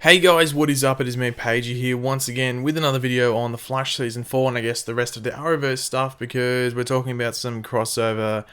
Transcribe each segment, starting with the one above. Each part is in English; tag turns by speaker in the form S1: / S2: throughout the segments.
S1: Hey guys, what is up? It is me, Pagey here, once again with another video on The Flash Season 4 and I guess the rest of the Arrowverse stuff because we're talking about some crossover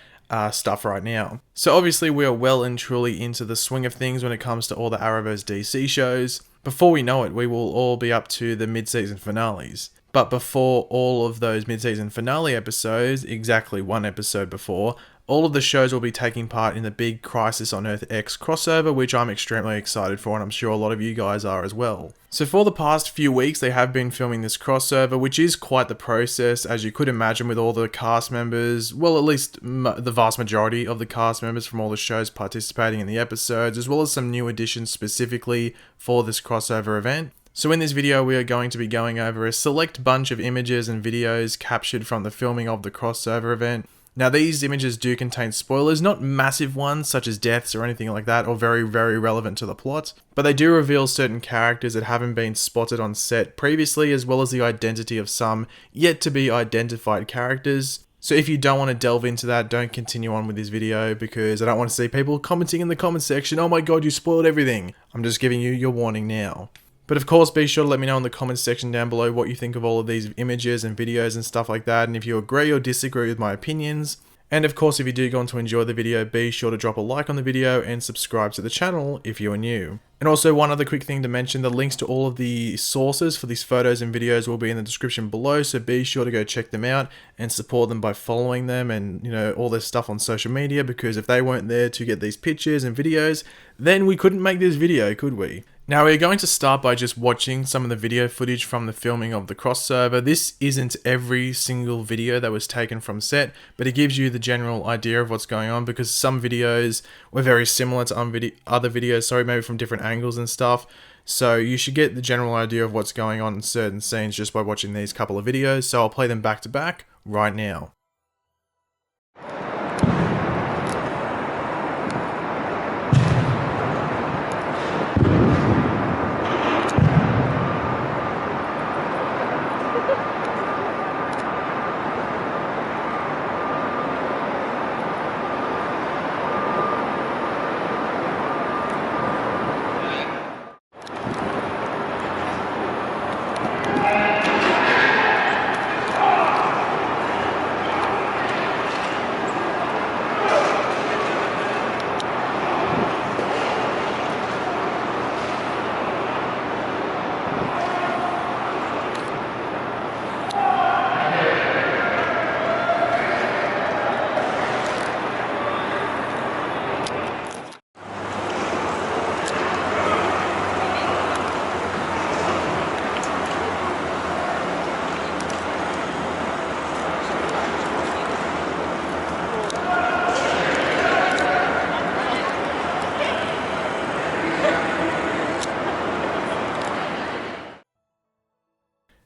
S1: stuff right now. So obviously we are well and truly into the swing of things when it comes to all the Arrowverse DC shows. Before we know it, we will all be up to the mid-season finales. But before all of those mid-season finale episodes, exactly one episode before, all of the shows will be taking part in the big Crisis on Earth X crossover, which I'm extremely excited for and I'm sure a lot of you guys are as well. So for the past few weeks they have been filming this crossover, which is quite the process as you could imagine with all the cast members, well at least the vast majority of the cast members from all the shows participating in the episodes, as well as some new additions specifically for this crossover event. So in this video we are going to be going over a select bunch of images and videos captured from the filming of the crossover event. Now these images do contain spoilers, not massive ones such as deaths or anything like that, or very relevant to the plot, but they do reveal certain characters that haven't been spotted on set previously, as well as the identity of some yet to be identified characters. So if you don't want to delve into that, don't continue on with this video because I don't want to see people commenting in the comment section, "Oh my god, you spoiled everything." I'm just giving you your warning now. But of course, be sure to let me know in the comments section down below what you think of all of these images and videos and stuff like that, and if you agree or disagree with my opinions. And of course, if you do go on to enjoy the video, be sure to drop a like on the video and subscribe to the channel if you are new. And also one other quick thing to mention, the links to all of the sources for these photos and videos will be in the description below, so be sure to go check them out and support them by following them and, you know, all their stuff on social media, because if they weren't there to get these pictures and videos, then we couldn't make this video, could we? Now we're going to start by just watching some of the video footage from the filming of the crossover. This isn't every single video that was taken from set, but it gives you the general idea of what's going on because some videos were very similar to other videos, maybe from different angles and stuff. So you should get the general idea of what's going on in certain scenes just by watching these couple of videos. So I'll play them back to back right now.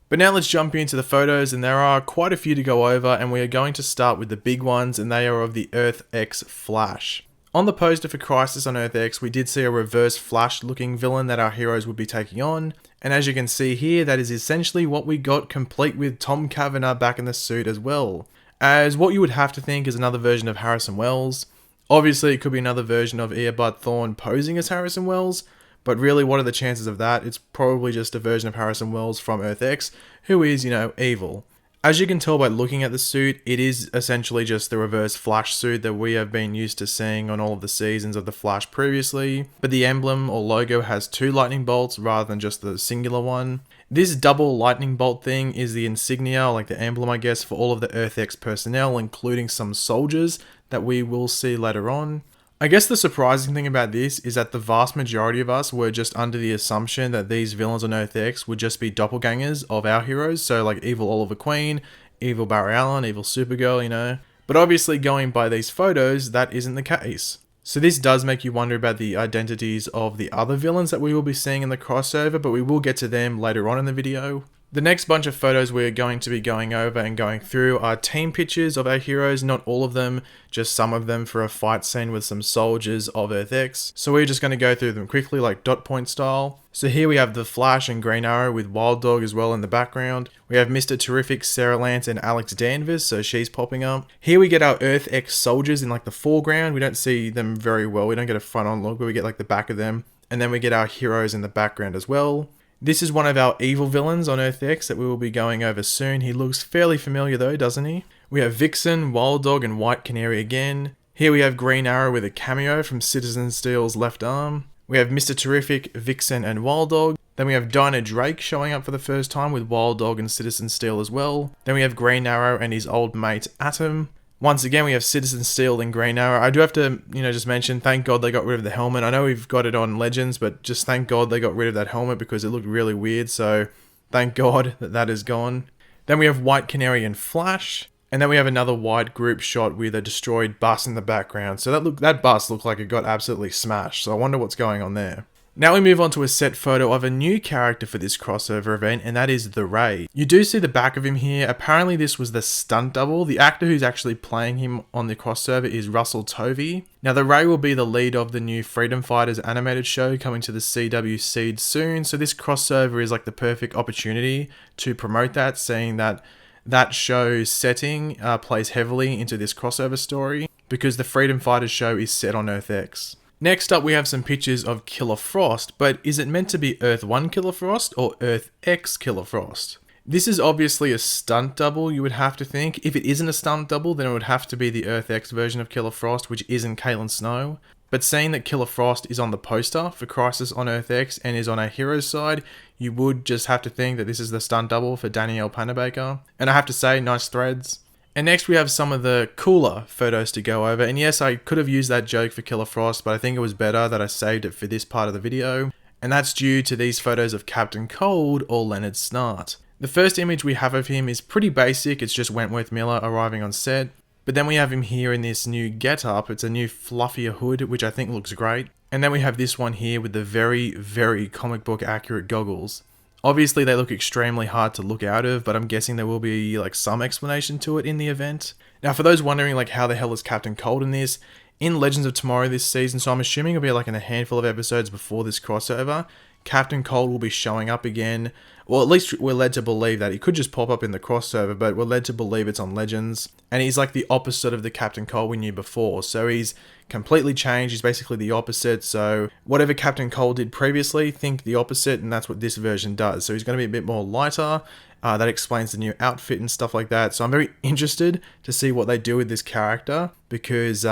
S1: But now let's jump into the photos, and there are quite a few to go over, and we are going to start with the big ones, and they are of the Earth X Flash. On the poster for Crisis on Earth X, we did see a reverse Flash looking villain that our heroes would be taking on, and as you can see here, that is essentially what we got, complete with Tom Cavanagh back in the suit as well. As what you would have to think is another version of Harrison Wells. Obviously it could be another version of Eobard Thawne posing as Harrison Wells, but really, what are the chances of that? It's probably just a version of Harrison Wells from Earth X, who is, evil. As you can tell by looking at the suit, it is essentially just the reverse Flash suit that we have been used to seeing on all of the seasons of The Flash previously, but the emblem or logo has two lightning bolts rather than just the singular one. This double lightning bolt thing is the insignia, like the emblem I guess, for all of the Earth X personnel, including some soldiers that we will see later on. I guess the surprising thing about this is that the vast majority of us were just under the assumption that these villains on Earth X would just be doppelgangers of our heroes, so like evil Oliver Queen, evil Barry Allen, evil Supergirl, But obviously going by these photos, that isn't the case. So this does make you wonder about the identities of the other villains that we will be seeing in the crossover, but we will get to them later on in the video. The next bunch of photos we're going to be going over and going through are team pictures of our heroes, not all of them, just some of them for a fight scene with some soldiers of Earth X. So we're just going to go through them quickly like dot point style. So here we have the Flash and Green Arrow with Wild Dog as well in the background. We have Mr. Terrific, Sarah Lance and Alex Danvers, so she's popping up. Here we get our Earth X soldiers in like the foreground. We don't see them very well, we don't get a front on look, but we get like the back of them. and then we get our heroes in the background as well. This is one of our evil villains on Earth X that we will be going over soon. He looks fairly familiar though, doesn't he? We have Vixen, Wild Dog, and White Canary again. Here we have Green Arrow with a cameo from Citizen Steel's left arm. We have Mr. Terrific, Vixen, and Wild Dog. Then we have Dinah Drake showing up for the first time with Wild Dog and Citizen Steel as well. Then we have Green Arrow and his old mate Atom. Once again, we have Citizen Steel and Green Arrow. I do have to, just mention, thank God they got rid of the helmet. I know we've got it on Legends, but just thank God they got rid of that helmet because it looked really weird. So thank God that is gone. Then we have White Canary and Flash. And then we have another wide group shot with a destroyed bus in the background. So that bus looked like it got absolutely smashed. So I wonder what's going on there. Now we move on to a set photo of a new character for this crossover event, and that is the Ray. You do see the back of him here. Apparently this was the stunt double. The actor who's actually playing him on the crossover is Russell Tovey. Now the Ray will be the lead of the new Freedom Fighters animated show coming to the CW Seed soon. So this crossover is like the perfect opportunity to promote that, seeing that that show's setting plays heavily into this crossover story because the Freedom Fighters show is set on Earth X. Next up, we have some pictures of Killer Frost, but is it meant to be Earth 1 Killer Frost or Earth X Killer Frost? This is obviously a stunt double, you would have to think. If it isn't a stunt double, then it would have to be the Earth X version of Killer Frost, which isn't Caitlin Snow. But seeing that Killer Frost is on the poster for Crisis on Earth X and is on our hero's side, you would just have to think that this is the stunt double for Danielle Panabaker. And I have to say, nice threads. And next we have some of the cooler photos to go over. And yes, I could have used that joke for Killer Frost, but I think it was better that I saved it for this part of the video. And that's due to these photos of Captain Cold or Leonard Snart. The first image we have of him is pretty basic. It's just Wentworth Miller arriving on set. But then we have him here in this new getup. It's a new fluffier hood, which I think looks great. And then we have this one here with the very, very comic book accurate goggles. Obviously they look extremely hard to look out of, but I'm guessing there will be like some explanation to it in the event. Now for those wondering like how the hell is Captain Cold in this, in Legends of Tomorrow this season, so I'm assuming it'll be like in a handful of episodes before this crossover, Captain Cold will be showing up again. Well, at least we're led to believe that. He could just pop up in the crossover, but we're led to believe it's on Legends. And he's like the opposite of the Captain Cold we knew before. So he's completely changed. He's basically the opposite. So whatever Captain Cold did previously, think the opposite, and that's what this version does. So he's going to be a bit more lighter. That explains the new outfit and stuff like that. So I'm very interested to see what they do with this character because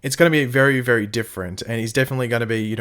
S1: it's going to be very, very different, and he's definitely going to be,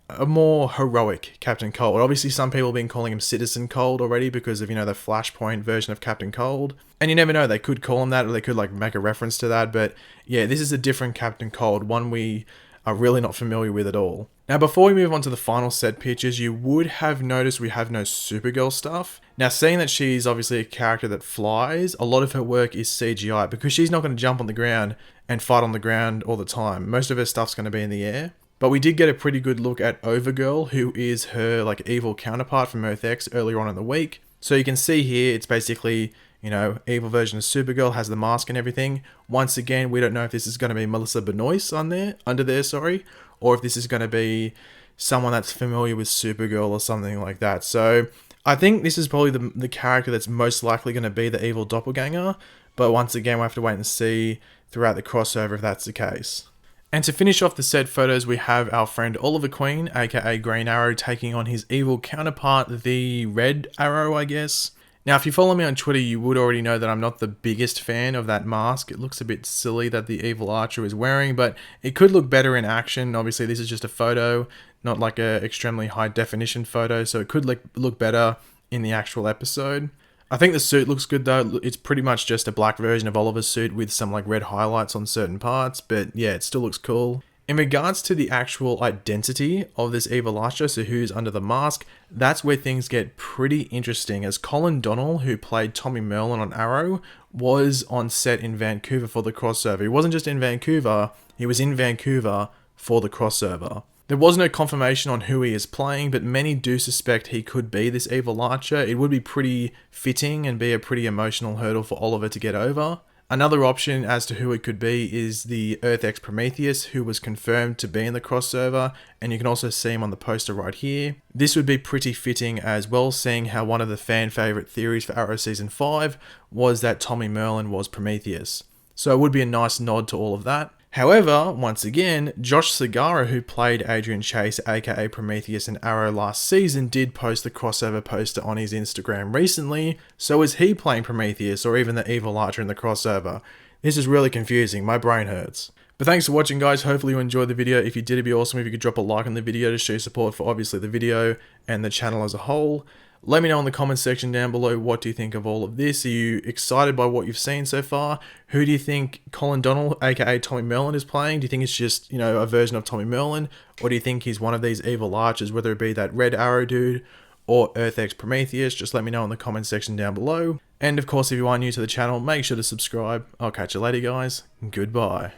S1: a more heroic Captain Cold. Obviously, some people have been calling him Citizen Cold already because of, the Flashpoint version of Captain Cold. And you never know, they could call him that, or they could, make a reference to that. But, yeah, this is a different Captain Cold, one we are really not familiar with at all. Now, before we move on to the final set pictures, you would have noticed we have no Supergirl stuff. Now, seeing that she's obviously a character that flies, a lot of her work is CGI because she's not going to jump on the ground and fight on the ground all the time. Most of her stuff's going to be in the air. But we did get a pretty good look at Overgirl, who is her evil counterpart from Earth X earlier on in the week. So you can see here, it's basically, evil version of Supergirl, has the mask and everything. Once again, we don't know if this is going to be Melissa Benoist under there, or if this is going to be someone that's familiar with Supergirl or something like that. So I think this is probably the character that's most likely going to be the evil doppelganger. But once again, we'll have to wait and see throughout the crossover if that's the case. And to finish off the set photos, we have our friend Oliver Queen, aka Green Arrow, taking on his evil counterpart, the Red Arrow, I guess. Now, if you follow me on Twitter, you would already know that I'm not the biggest fan of that mask. It looks a bit silly that the evil archer is wearing, but it could look better in action. Obviously, this is just a photo, not like a extremely high definition photo, so it could look better in the actual episode. I think the suit looks good though. It's pretty much just a black version of Oliver's suit with some red highlights on certain parts, but yeah, it still looks cool. In regards to the actual identity of this evil archer, so who's under the mask, that's where things get pretty interesting, as Colin Donnell, who played Tommy Merlin on Arrow, was on set in Vancouver for the crossover. He wasn't just in Vancouver, he was in Vancouver for the crossover. There was no confirmation on who he is playing, but many do suspect he could be this evil archer. It would be pretty fitting and be a pretty emotional hurdle for Oliver to get over. Another option as to who it could be is the Earth X Prometheus, who was confirmed to be in the crossover, and you can also see him on the poster right here. This would be pretty fitting as well, seeing how one of the fan favourite theories for Arrow Season 5 was that Tommy Merlin was Prometheus. So it would be a nice nod to all of that. However, once again, Josh Segarra, who played Adrian Chase, aka Prometheus in Arrow last season, did post the crossover poster on his Instagram recently, so is he playing Prometheus or even the evil archer in the crossover? This is really confusing, my brain hurts. But thanks for watching, guys. Hopefully you enjoyed the video. If you did, it'd be awesome if you could drop a like on the video to show support for obviously the video and the channel as a whole. Let me know in the comments section down below, what do you think of all of this? Are you excited by what you've seen so far? Who do you think Colin Donnell, aka Tommy Merlin, is playing? Do you think it's just, you know, a version of Tommy Merlin? Or do you think he's one of these evil archers, whether it be that Red Arrow dude or Earth X Prometheus? Just let me know in the comments section down below. And of course, if you are new to the channel, make sure to subscribe. I'll catch you later, guys. Goodbye.